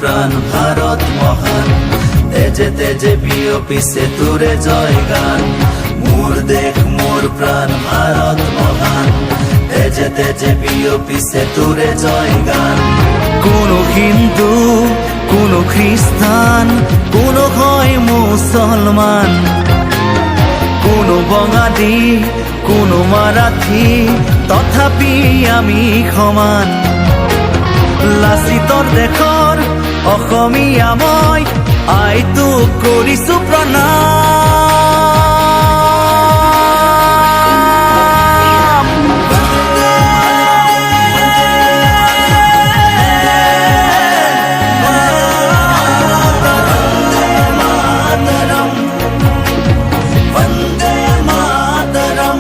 প্রাণ ভারত মহান, তেজে তেজে বিয়পিছে তুরে জয় গান। মোর দেখ মোর প্রাণ ভারত মহান, তেজে তেজে বিয়পিছে তুরে জয় গান। কোন হিন্দু, কোন খ্রিস্টান, কোন হয় মুসলমান, কোন বঙালী, কোন মারাঠি, তথাপি আমি সমান। লাচিতৰ দেশৰ অসমীয়া মই, আইটোক কৰিছো প্ৰণাম। বন্দে মাতৰম।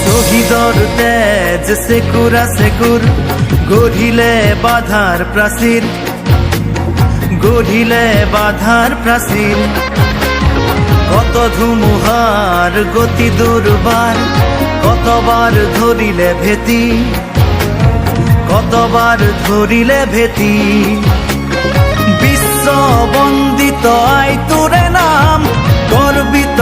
শহীদৰ তেজ চেকুৰা চেকুৰ, গঢ়িলে বাধাৰ প্ৰাচীৰ, গঢ়িলে বাধাৰ প্ৰাচীৰ। কত ধুমুহাৰ গতি দুৰ্বাৰ, কতবাৰ ধৰিলে ভেটি, কতবাৰ ধৰিলে ভেটি। বিশ্ব বন্দিত আইটোৰে নাম, গৰ্বিত